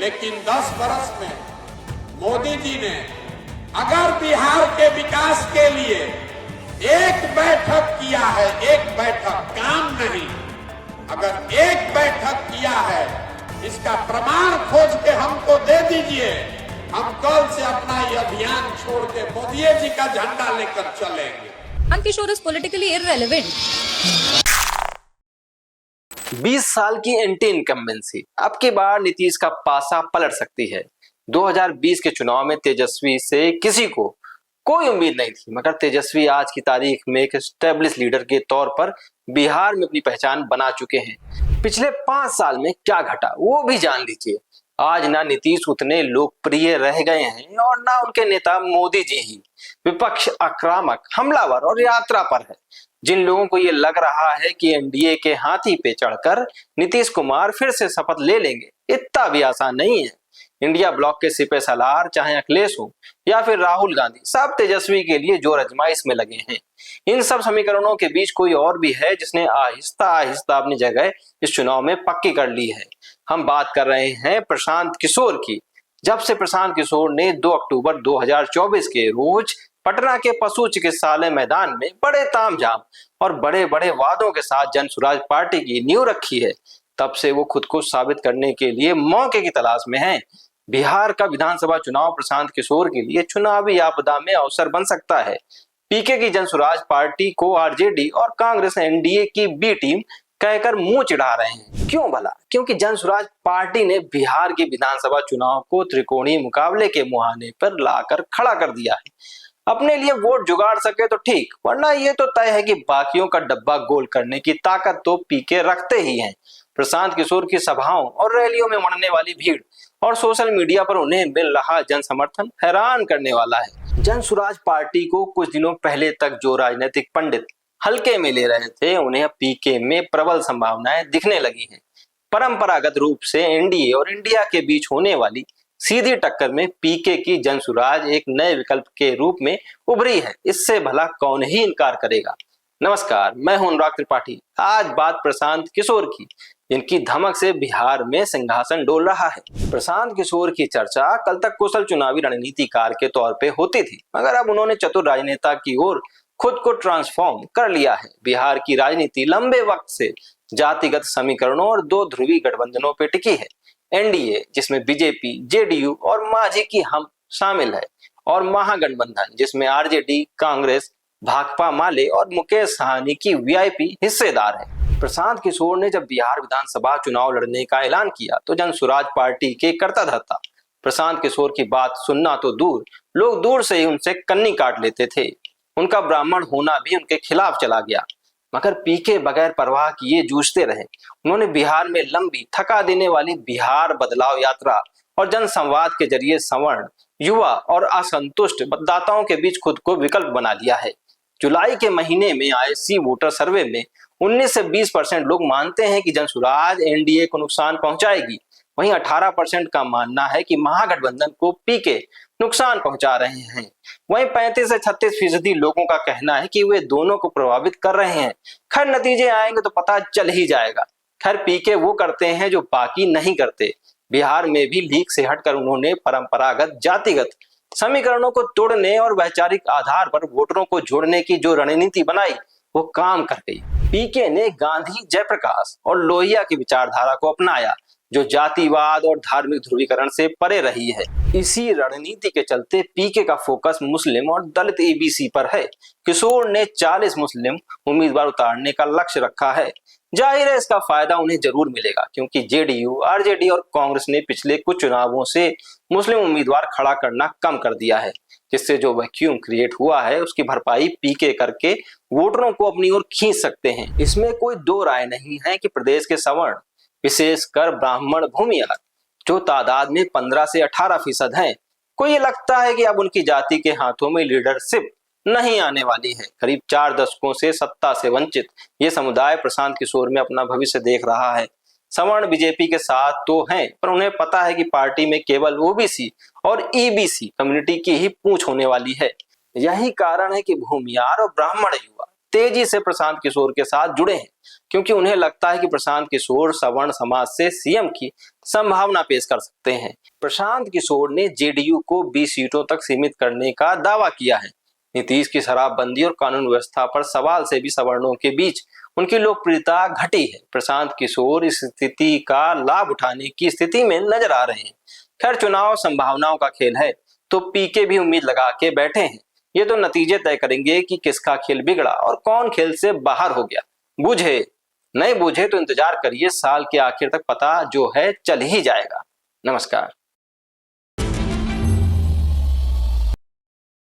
लेकिन 10 बरस में मोदी जी ने अगर बिहार के विकास के लिए एक बैठक किया है, एक बैठक, काम नहीं, अगर एक बैठक किया है, इसका प्रमाण खोज के हमको दे दीजिए। हम कल से अपना ये अभियान छोड़ के मोदी जी का झंडा लेकर चलेंगे। Prashant Kishor is politically irrelevant. 20 साल की एंटी इनकम्बेंसी, अब की बार नीतीश का पासा पलट सकती है। 2020 के चुनाव में तेजस्वी से किसी को कोई उम्मीद नहीं थी, मगर तेजस्वी आज की तारीख में एक एस्टेब्लिश लीडर के तौर पर बिहार में अपनी पहचान बना चुके हैं। पिछले 5 साल में क्या घटा वो भी जान लीजिए। आज ना नीतीश उतने लोकप्रिय रह गए हैं और ना उनके नेता मोदी जी ही। विपक्ष आक्रामक, हमलावर और यात्रा पर है। जिन लोगों को ये लग रहा है कि एनडीए के हाथी पे चढ़कर नीतीश कुमार फिर से शपथ ले लेंगे, इतना भी आसान नहीं है। इंडिया ब्लॉक के सिपे सलार, चाहे अखिलेश हो या फिर राहुल गांधी, सब तेजस्वी के लिए जोर आजमाइश में लगे हैं। इन सब समीकरणों के बीच कोई और भी है जिसने आहिस्ता आहिस्ता अपनी जगह इस चुनाव में पक्की कर ली है। हम बात कर रहे हैं प्रशांत किशोर की। जब से प्रशांत किशोर ने 2 अक्टूबर 2024 के रोज पटना के पशु चिकित्सालय मैदान में बड़े तामझाम और बड़े बड़े वादों के साथ जन स्वराज पार्टी की नींव रखी है, तब से वो खुद को साबित करने के लिए मौके की तलाश में हैं। बिहार का विधानसभा चुनाव प्रशांत किशोर के लिए चुनावी आपदा में अवसर बन सकता है। पीके की जन स्वराज पार्टी को आरजेडी और कांग्रेस एनडीए की बी टीम कहकर मुंह चिढ़ा रहे हैं। क्यों भला? क्योंकि जन स्वराज पार्टी ने बिहार के विधानसभा चुनाव को त्रिकोणीय मुकाबले के मुहाने पर लाकर खड़ा कर दिया है। अपने लिए वोट जुगाड़ सके तो ठीक, वरना ये तो तय है कि बाकियों का डब्बा गोल करने की ताकत तो पीके रखते ही हैं। प्रशांत किशोर की सभाओं और रैलियों में उमड़ने वाली भीड़ और सोशल मीडिया पर उन्हें मिल रहा जन समर्थन हैरान करने वाला है। जन स्वराज पार्टी को कुछ दिनों पहले तक जो राजनीतिक पंडित हल्के में ले रहे थे, उन्हें पीके में प्रबल संभावनाएं दिखने लगी हैं। परंपरागत रूप से एनडीए और इंडिया के बीच होने वाली सीधी टक्कर में पीके की जन स्वराज एक नए विकल्प के रूप में उभरी है। इससे भला कौन ही इनकार करेगा। नमस्कार, मैं हूं अनुराग त्रिपाठी। आज बात प्रशांत किशोर की, जिनकी धमक से बिहार में सिंहासन डोल रहा है। प्रशांत किशोर की चर्चा कल तक कुशल चुनावी रणनीतिकार के तौर पे होती थी, मगर अब उन्होंने चतुर राजनेता की ओर खुद को ट्रांसफॉर्म कर लिया है। बिहार की राजनीति लंबे वक्त से जातिगत समीकरणों और 2 ध्रुवी गठबंधनों पर टिकी है। एनडीए, जिसमें बीजेपी, जेडीयू और मांझी की हम शामिल है, और महागठबंधन जिसमें आरजेडी, कांग्रेस, भाकपा माले और मुकेश सहनी की वीआईपी हिस्सेदार है। प्रशांत किशोर ने जब बिहार विधानसभा चुनाव लड़ने का ऐलान किया तो जन स्वराज पार्टी के कर्ता धर्ता प्रशांत किशोर की बात सुनना तो दूर, लोग दूर से ही उनसे कन्नी काट लेते थे। उनका ब्राह्मण होना भी उनके खिलाफ चला गया, मगर पीके बगैर परवाह किए जूझते रहे। उन्होंने बिहार में लंबी, थका देने वाली बिहार बदलाव यात्रा और जन संवाद के जरिए सवर्ण, युवा और असंतुष्ट मतदाताओं के बीच खुद को विकल्प बना लिया है। जुलाई के महीने में आए सी वोटर सर्वे में 19 से 20% लोग मानते हैं कि जन स्वराज एनडीए को नुकसान पहुंचाएगी। वहीं 18% का मानना है कि महागठबंधन को पीके नुकसान पहुंचा रहे हैं। वहीं 35 से 36% लोगों का कहना है कि वे दोनों को प्रभावित कर रहे हैं। खैर, नतीजे आएंगे तो पता चल ही जाएगा। खैर, पीके वो करते हैं जो बाकी नहीं करते। बिहार में भी लीक से हटकर उन्होंने परंपरागत जातिगत समीकरणों को तोड़ने और वैचारिक आधार पर वोटरों को जोड़ने की जो रणनीति बनाई, वो काम कर गई। पीके ने गांधी, जयप्रकाश और लोहिया की विचारधारा को अपनाया, जो जातिवाद और धार्मिक ध्रुवीकरण से परे रही है। इसी रणनीति के चलते पीके का फोकस मुस्लिम और दलित एबीसी पर है। किशोर ने 40 मुस्लिम उम्मीदवार उतारने का लक्ष्य रखा है। जाहिर है इसका फायदा उन्हें जरूर मिलेगा, क्योंकि जेडीयू, आरजेडी और कांग्रेस ने पिछले कुछ चुनावों से मुस्लिम उम्मीदवार खड़ा करना कम कर दिया है, जिससे जो वैक्यूम क्रिएट हुआ है उसकी भरपाई पीके करके वोटरों को अपनी ओर खींच सकते हैं। इसमें कोई दो राय नहीं है कि प्रदेश के सवर्ण, विशेषकर ब्राह्मण भूमियार, जो तादाद में 15 से 18% हैं, को ये लगता है कि अब उनकी जाति के हाथों में लीडरशिप नहीं आने वाली है। करीब 4 दशकों से सत्ता से वंचित ये समुदाय प्रशांत किशोर में अपना भविष्य देख रहा है। सवर्ण बीजेपी के साथ तो हैं, पर उन्हें पता है कि पार्टी में केवल ओबीसी और ईबीसी कम्युनिटी की ही पूंछ होने वाली है। यही कारण है कि भूमियार और ब्राह्मण युवा तेजी से प्रशांत किशोर के साथ जुड़े हैं, क्योंकि उन्हें लगता है कि प्रशांत किशोर सवर्ण समाज से सीएम की संभावना पेश कर सकते हैं। प्रशांत किशोर ने जेडीयू को 20 सीटों तक सीमित करने का दावा किया है। नीतीश की शराबबंदी और कानून व्यवस्था पर सवाल से भी सवर्णों के बीच उनकी लोकप्रियता घटी है। प्रशांत किशोर इस स्थिति का लाभ उठाने की स्थिति में नजर आ रहे हैं। खैर, चुनाव संभावनाओं का खेल है, तो पीके भी उम्मीद लगा के बैठे हैं। ये तो नतीजे तय करेंगे कि किसका खेल बिगड़ा और कौन खेल से बाहर हो गया। बूझे नहीं बूझे तो इंतजार करिए, साल के आखिर तक पता जो है चल ही जाएगा। नमस्कार।